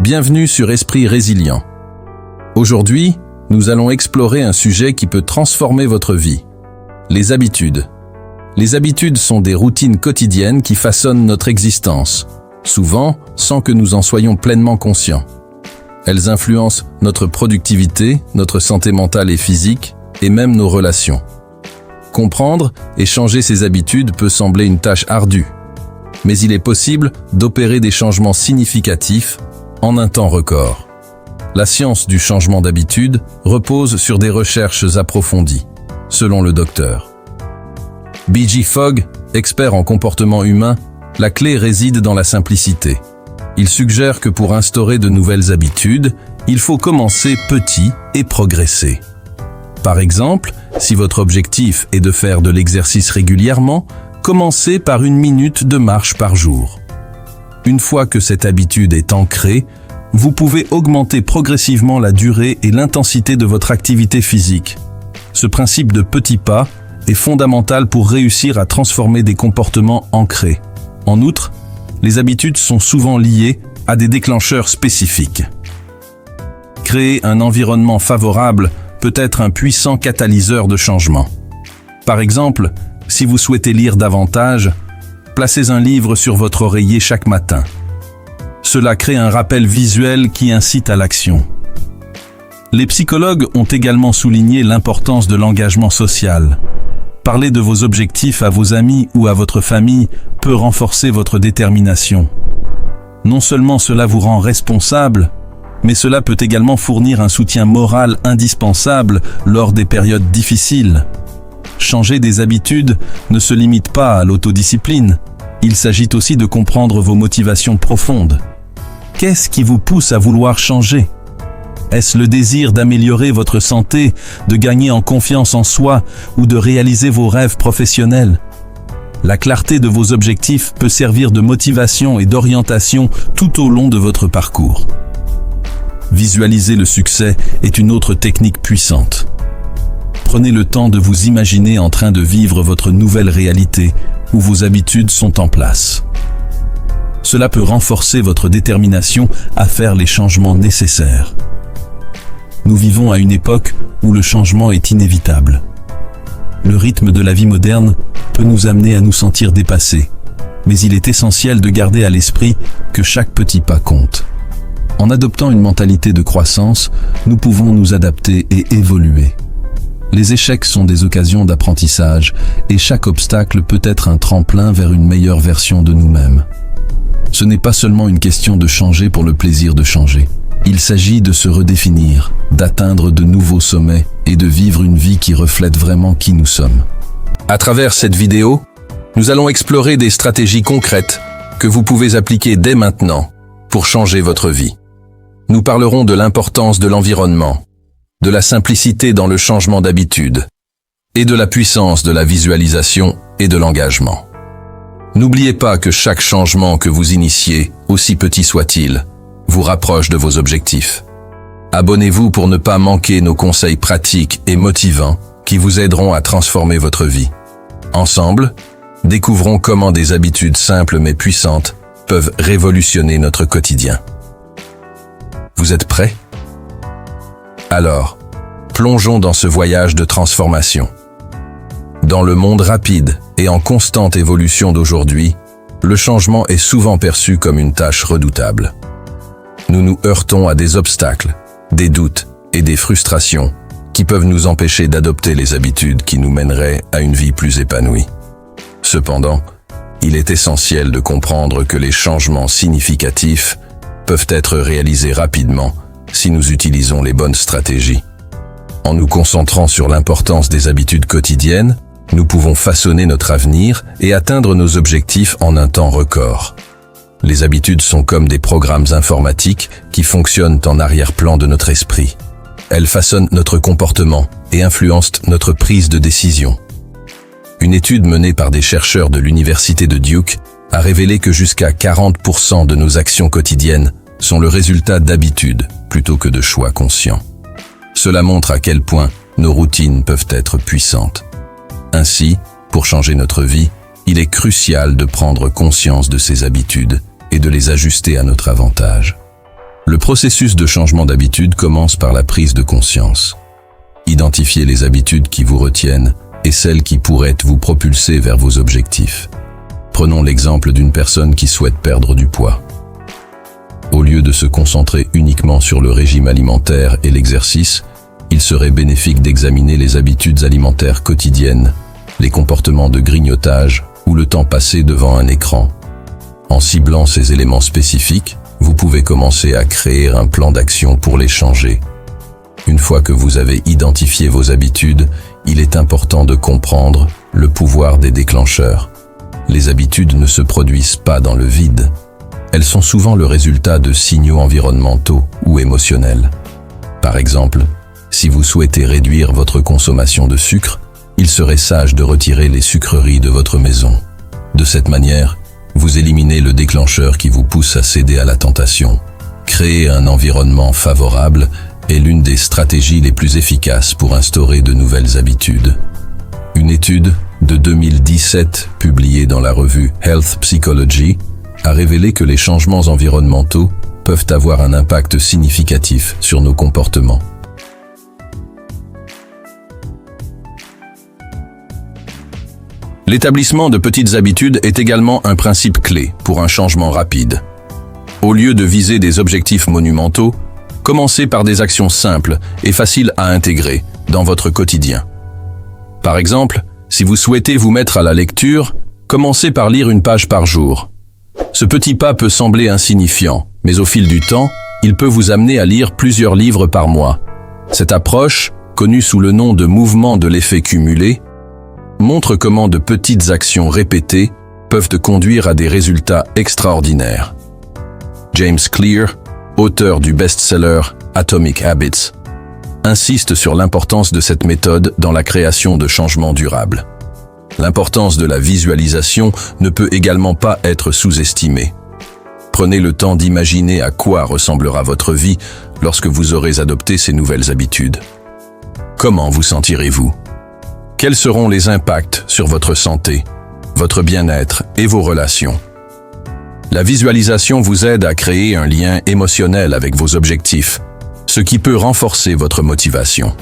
Bienvenue sur Esprit Résilient. Aujourd'hui, nous allons explorer un sujet qui peut transformer votre vie. Les habitudes. Les habitudes sont des routines quotidiennes qui façonnent notre existence, souvent sans que nous en soyons pleinement conscients. Elles influencent notre productivité, notre santé mentale et physique, et même nos relations. Comprendre et changer ces habitudes peut sembler une tâche ardue, mais il est possible d'opérer des changements significatifs en un temps record. La science du changement d'habitude repose sur des recherches approfondies, selon le docteur B.J. Fogg, expert en comportement humain, la clé réside dans la simplicité. Il suggère que pour instaurer de nouvelles habitudes, il faut commencer petit et progresser. Par exemple, si votre objectif est de faire de l'exercice régulièrement, commencez par 1 minute de marche par jour. Une fois que cette habitude est ancrée, vous pouvez augmenter progressivement la durée et l'intensité de votre activité physique. Ce principe de petits pas est fondamental pour réussir à transformer des comportements ancrés. En outre, les habitudes sont souvent liées à des déclencheurs spécifiques. Créer un environnement favorable peut être un puissant catalyseur de changement. Par exemple, si vous souhaitez lire davantage, placez un livre sur votre oreiller chaque matin. Cela crée un rappel visuel qui incite à l'action. Les psychologues ont également souligné l'importance de l'engagement social. Parler de vos objectifs à vos amis ou à votre famille peut renforcer votre détermination. Non seulement cela vous rend responsable, mais cela peut également fournir un soutien moral indispensable lors des périodes difficiles. Changer des habitudes ne se limite pas à l'autodiscipline. Il s'agit aussi de comprendre vos motivations profondes. Qu'est-ce qui vous pousse à vouloir changer ? Est-ce le désir d'améliorer votre santé, de gagner en confiance en soi ou de réaliser vos rêves professionnels ? La clarté de vos objectifs peut servir de motivation et d'orientation tout au long de votre parcours. Visualiser le succès est une autre technique puissante. Prenez le temps de vous imaginer en train de vivre votre nouvelle réalité où vos habitudes sont en place. Cela peut renforcer votre détermination à faire les changements nécessaires. Nous vivons à une époque où le changement est inévitable. Le rythme de la vie moderne peut nous amener à nous sentir dépassés, mais il est essentiel de garder à l'esprit que chaque petit pas compte. En adoptant une mentalité de croissance, nous pouvons nous adapter et évoluer. Les échecs sont des occasions d'apprentissage et chaque obstacle peut être un tremplin vers une meilleure version de nous-mêmes. Ce n'est pas seulement une question de changer pour le plaisir de changer. Il s'agit de se redéfinir, d'atteindre de nouveaux sommets et de vivre une vie qui reflète vraiment qui nous sommes. À travers cette vidéo, nous allons explorer des stratégies concrètes que vous pouvez appliquer dès maintenant pour changer votre vie. Nous parlerons de l'importance de l'environnement, de la simplicité dans le changement d'habitude et de la puissance de la visualisation et de l'engagement. N'oubliez pas que chaque changement que vous initiez, aussi petit soit-il, vous rapproche de vos objectifs. Abonnez-vous pour ne pas manquer nos conseils pratiques et motivants qui vous aideront à transformer votre vie. Ensemble, découvrons comment des habitudes simples mais puissantes peuvent révolutionner notre quotidien. Vous êtes prêts ? Alors, plongeons dans ce voyage de transformation. Dans le monde rapide et en constante évolution d'aujourd'hui, le changement est souvent perçu comme une tâche redoutable. Nous nous heurtons à des obstacles, des doutes et des frustrations qui peuvent nous empêcher d'adopter les habitudes qui nous mèneraient à une vie plus épanouie. Cependant, il est essentiel de comprendre que les changements significatifs peuvent être réalisés rapidement si nous utilisons les bonnes stratégies. En nous concentrant sur l'importance des habitudes quotidiennes, nous pouvons façonner notre avenir et atteindre nos objectifs en un temps record. Les habitudes sont comme des programmes informatiques qui fonctionnent en arrière-plan de notre esprit. Elles façonnent notre comportement et influencent notre prise de décision. Une étude menée par des chercheurs de l'université de Duke a révélé que jusqu'à 40% de nos actions quotidiennes sont le résultat d'habitudes plutôt que de choix conscients. Cela montre à quel point nos routines peuvent être puissantes. Ainsi, pour changer notre vie, il est crucial de prendre conscience de ces habitudes et de les ajuster à notre avantage. Le processus de changement d'habitude commence par la prise de conscience. Identifiez les habitudes qui vous retiennent et celles qui pourraient vous propulser vers vos objectifs. Prenons l'exemple d'une personne qui souhaite perdre du poids. Au lieu de se concentrer uniquement sur le régime alimentaire et l'exercice, il serait bénéfique d'examiner les habitudes alimentaires quotidiennes, les comportements de grignotage ou le temps passé devant un écran. En ciblant ces éléments spécifiques, vous pouvez commencer à créer un plan d'action pour les changer. Une fois que vous avez identifié vos habitudes, il est important de comprendre le pouvoir des déclencheurs. Les habitudes ne se produisent pas dans le vide. Elles sont souvent le résultat de signaux environnementaux ou émotionnels. Par exemple, si vous souhaitez réduire votre consommation de sucre, il serait sage de retirer les sucreries de votre maison. De cette manière, vous éliminez le déclencheur qui vous pousse à céder à la tentation. Créer un environnement favorable est l'une des stratégies les plus efficaces pour instaurer de nouvelles habitudes. Une étude de 2017, publiée dans la revue Health Psychology, a révélé que les changements environnementaux peuvent avoir un impact significatif sur nos comportements. L'établissement de petites habitudes est également un principe clé pour un changement rapide. Au lieu de viser des objectifs monumentaux, commencez par des actions simples et faciles à intégrer dans votre quotidien. Par exemple, si vous souhaitez vous mettre à la lecture, commencez par lire une page par jour. Ce petit pas peut sembler insignifiant, mais au fil du temps, il peut vous amener à lire plusieurs livres par mois. Cette approche, connue sous le nom de mouvement de l'effet cumulé, montre comment de petites actions répétées peuvent te conduire à des résultats extraordinaires. James Clear, auteur du best-seller Atomic Habits, insiste sur l'importance de cette méthode dans la création de changements durables. L'importance de la visualisation ne peut également pas être sous-estimée. Prenez le temps d'imaginer à quoi ressemblera votre vie lorsque vous aurez adopté ces nouvelles habitudes. Comment vous sentirez-vous ? Quels seront les impacts sur votre santé, votre bien-être et vos relations ? La visualisation vous aide à créer un lien émotionnel avec vos objectifs, ce qui peut renforcer votre motivation.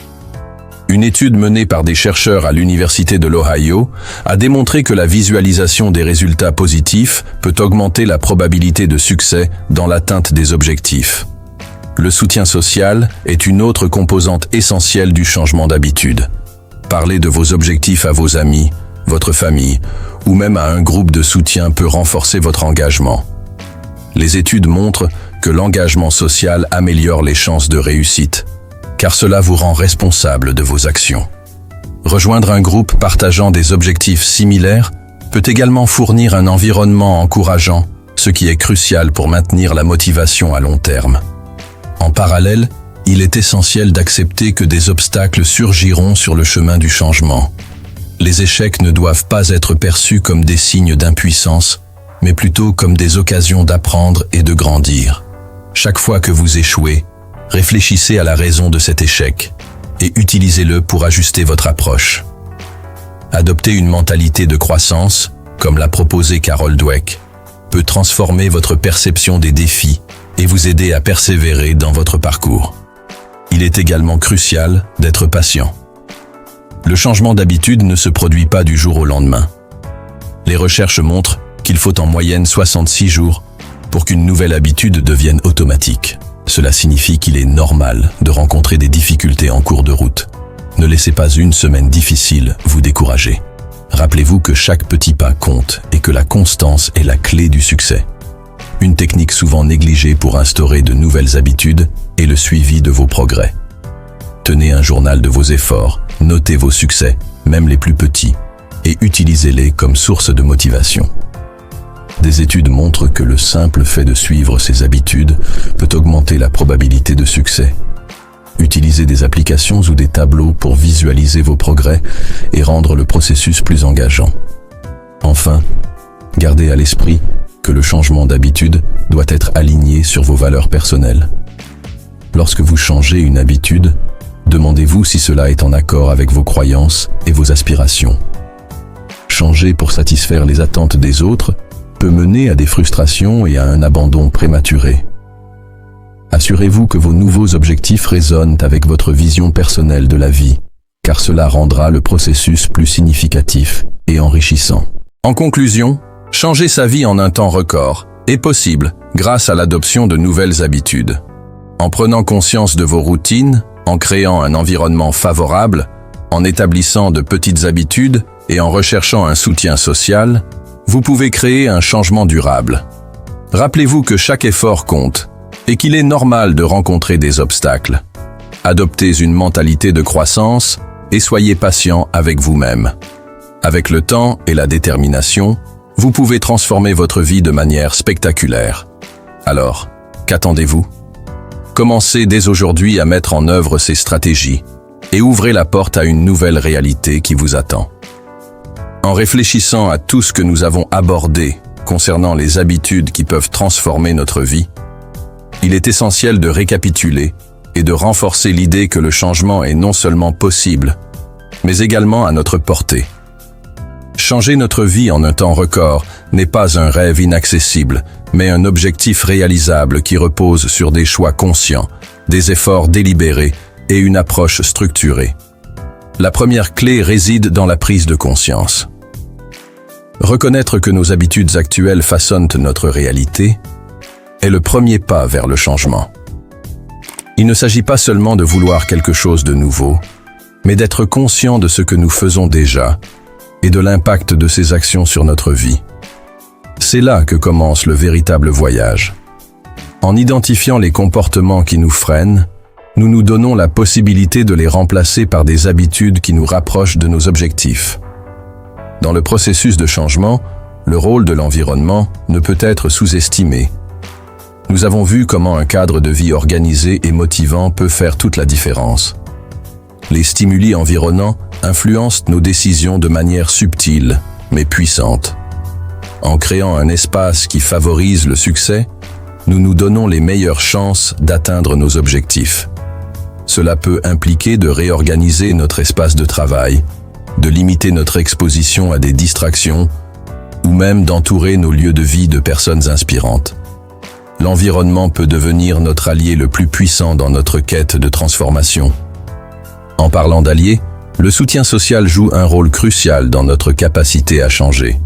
Une étude menée par des chercheurs à l'Université de l'Ohio a démontré que la visualisation des résultats positifs peut augmenter la probabilité de succès dans l'atteinte des objectifs. Le soutien social est une autre composante essentielle du changement d'habitude. Parler de vos objectifs à vos amis, votre famille ou même à un groupe de soutien peut renforcer votre engagement. Les études montrent que l'engagement social améliore les chances de réussite, car cela vous rend responsable de vos actions. Rejoindre un groupe partageant des objectifs similaires peut également fournir un environnement encourageant, ce qui est crucial pour maintenir la motivation à long terme. En parallèle, il est essentiel d'accepter que des obstacles surgiront sur le chemin du changement. Les échecs ne doivent pas être perçus comme des signes d'impuissance, mais plutôt comme des occasions d'apprendre et de grandir. Chaque fois que vous échouez, réfléchissez à la raison de cet échec et utilisez-le pour ajuster votre approche. Adopter une mentalité de croissance, comme l'a proposé Carol Dweck, peut transformer votre perception des défis et vous aider à persévérer dans votre parcours. Il est également crucial d'être patient. Le changement d'habitude ne se produit pas du jour au lendemain. Les recherches montrent qu'il faut en moyenne 66 jours pour qu'une nouvelle habitude devienne automatique. Cela signifie qu'il est normal de rencontrer des difficultés en cours de route. Ne laissez pas une semaine difficile vous décourager. Rappelez-vous que chaque petit pas compte et que la constance est la clé du succès. Une technique souvent négligée pour instaurer de nouvelles habitudes est le suivi de vos progrès. Tenez un journal de vos efforts, notez vos succès, même les plus petits, et utilisez-les comme source de motivation. Des études montrent que le simple fait de suivre ces habitudes peut augmenter la probabilité de succès. Utilisez des applications ou des tableaux pour visualiser vos progrès et rendre le processus plus engageant. Enfin, gardez à l'esprit que le changement d'habitude doit être aligné sur vos valeurs personnelles. Lorsque vous changez une habitude, demandez-vous si cela est en accord avec vos croyances et vos aspirations. Changer pour satisfaire les attentes des autres peut mener à des frustrations et à un abandon prématuré. Assurez-vous que vos nouveaux objectifs résonnent avec votre vision personnelle de la vie, car cela rendra le processus plus significatif et enrichissant. En conclusion, changer sa vie en un temps record est possible grâce à l'adoption de nouvelles habitudes. En prenant conscience de vos routines, en créant un environnement favorable, en établissant de petites habitudes et en recherchant un soutien social, vous pouvez créer un changement durable. Rappelez-vous que chaque effort compte et qu'il est normal de rencontrer des obstacles. Adoptez une mentalité de croissance et soyez patient avec vous-même. Avec le temps et la détermination, vous pouvez transformer votre vie de manière spectaculaire. Alors, qu'attendez-vous? Commencez dès aujourd'hui à mettre en œuvre ces stratégies et ouvrez la porte à une nouvelle réalité qui vous attend. En réfléchissant à tout ce que nous avons abordé concernant les habitudes qui peuvent transformer notre vie, il est essentiel de récapituler et de renforcer l'idée que le changement est non seulement possible, mais également à notre portée. Changer notre vie en un temps record n'est pas un rêve inaccessible, mais un objectif réalisable qui repose sur des choix conscients, des efforts délibérés et une approche structurée. La première clé réside dans la prise de conscience. Reconnaître que nos habitudes actuelles façonnent notre réalité est le premier pas vers le changement. Il ne s'agit pas seulement de vouloir quelque chose de nouveau, mais d'être conscient de ce que nous faisons déjà et de l'impact de ces actions sur notre vie. C'est là que commence le véritable voyage. En identifiant les comportements qui nous freinent, nous nous donnons la possibilité de les remplacer par des habitudes qui nous rapprochent de nos objectifs. Dans le processus de changement, le rôle de l'environnement ne peut être sous-estimé. Nous avons vu comment un cadre de vie organisé et motivant peut faire toute la différence. Les stimuli environnants influencent nos décisions de manière subtile, mais puissante. En créant un espace qui favorise le succès, nous nous donnons les meilleures chances d'atteindre nos objectifs. Cela peut impliquer de réorganiser notre espace de travail, de limiter notre exposition à des distractions, ou même d'entourer nos lieux de vie de personnes inspirantes. L'environnement peut devenir notre allié le plus puissant dans notre quête de transformation. En parlant d'alliés, le soutien social joue un rôle crucial dans notre capacité à changer.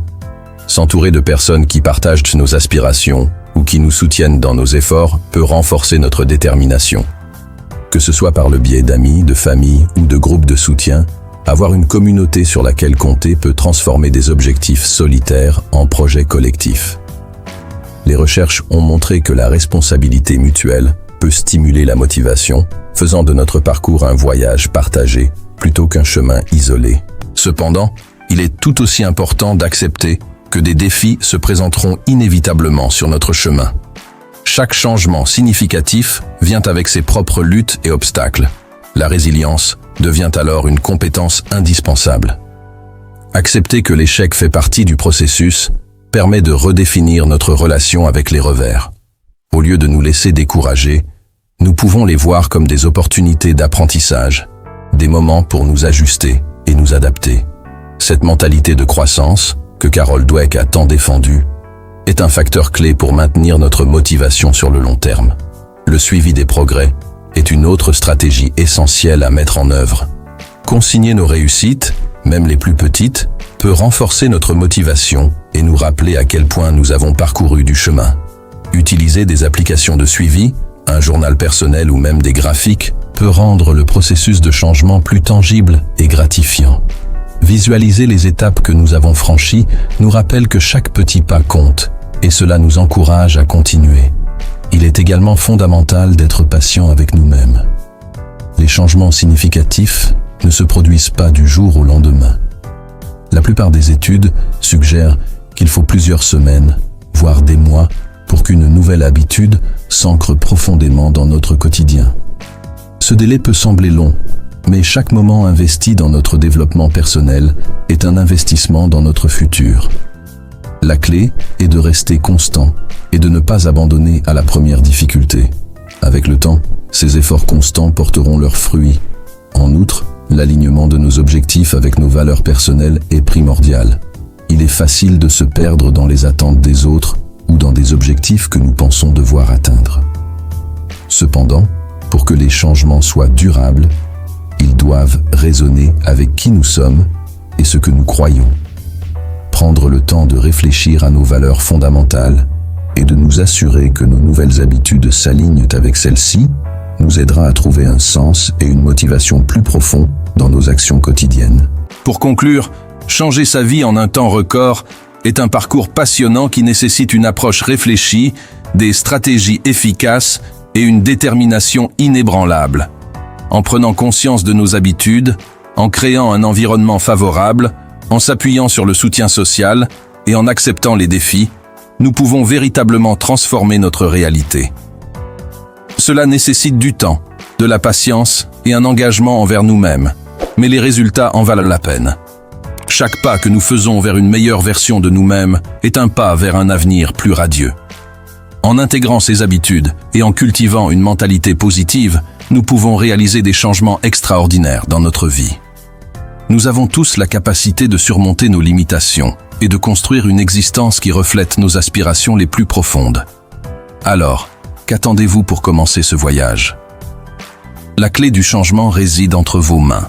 S'entourer de personnes qui partagent nos aspirations ou qui nous soutiennent dans nos efforts peut renforcer notre détermination. Que ce soit par le biais d'amis, de famille ou de groupes de soutien, avoir une communauté sur laquelle compter peut transformer des objectifs solitaires en projets collectifs. Les recherches ont montré que la responsabilité mutuelle peut stimuler la motivation, faisant de notre parcours un voyage partagé plutôt qu'un chemin isolé. Cependant, il est tout aussi important d'accepter que des défis se présenteront inévitablement sur notre chemin. Chaque changement significatif vient avec ses propres luttes et obstacles. La résilience devient alors une compétence indispensable. Accepter que l'échec fait partie du processus permet de redéfinir notre relation avec les revers. Au lieu de nous laisser décourager, nous pouvons les voir comme des opportunités d'apprentissage, des moments pour nous ajuster et nous adapter. Cette mentalité de croissance, que Carol Dweck a tant défendue, est un facteur clé pour maintenir notre motivation sur le long terme. Le suivi des progrès est une autre stratégie essentielle à mettre en œuvre. Consigner nos réussites, même les plus petites, peut renforcer notre motivation et nous rappeler à quel point nous avons parcouru du chemin. Utiliser des applications de suivi, un journal personnel ou même des graphiques peut rendre le processus de changement plus tangible et gratifiant. Visualiser les étapes que nous avons franchies nous rappelle que chaque petit pas compte et cela nous encourage à continuer. Il est également fondamental d'être patient avec nous-mêmes. Les changements significatifs ne se produisent pas du jour au lendemain. La plupart des études suggèrent qu'il faut plusieurs semaines, voire des mois, pour qu'une nouvelle habitude s'ancre profondément dans notre quotidien. Ce délai peut sembler long, mais chaque moment investi dans notre développement personnel est un investissement dans notre futur. La clé est de rester constant et de ne pas abandonner à la première difficulté. Avec le temps, ces efforts constants porteront leurs fruits. En outre, l'alignement de nos objectifs avec nos valeurs personnelles est primordial. Il est facile de se perdre dans les attentes des autres ou dans des objectifs que nous pensons devoir atteindre. Cependant, pour que les changements soient durables, ils doivent résonner avec qui nous sommes et ce que nous croyons. Prendre le temps de réfléchir à nos valeurs fondamentales et de nous assurer que nos nouvelles habitudes s'alignent avec celles-ci nous aidera à trouver un sens et une motivation plus profonds dans nos actions quotidiennes. Pour conclure, changer sa vie en un temps record est un parcours passionnant qui nécessite une approche réfléchie, des stratégies efficaces et une détermination inébranlable. En prenant conscience de nos habitudes, en créant un environnement favorable, en s'appuyant sur le soutien social et en acceptant les défis, nous pouvons véritablement transformer notre réalité. Cela nécessite du temps, de la patience et un engagement envers nous-mêmes, mais les résultats en valent la peine. Chaque pas que nous faisons vers une meilleure version de nous-mêmes est un pas vers un avenir plus radieux. En intégrant ces habitudes et en cultivant une mentalité positive, nous pouvons réaliser des changements extraordinaires dans notre vie. Nous avons tous la capacité de surmonter nos limitations et de construire une existence qui reflète nos aspirations les plus profondes. Alors, qu'attendez-vous pour commencer ce voyage ? La clé du changement réside entre vos mains.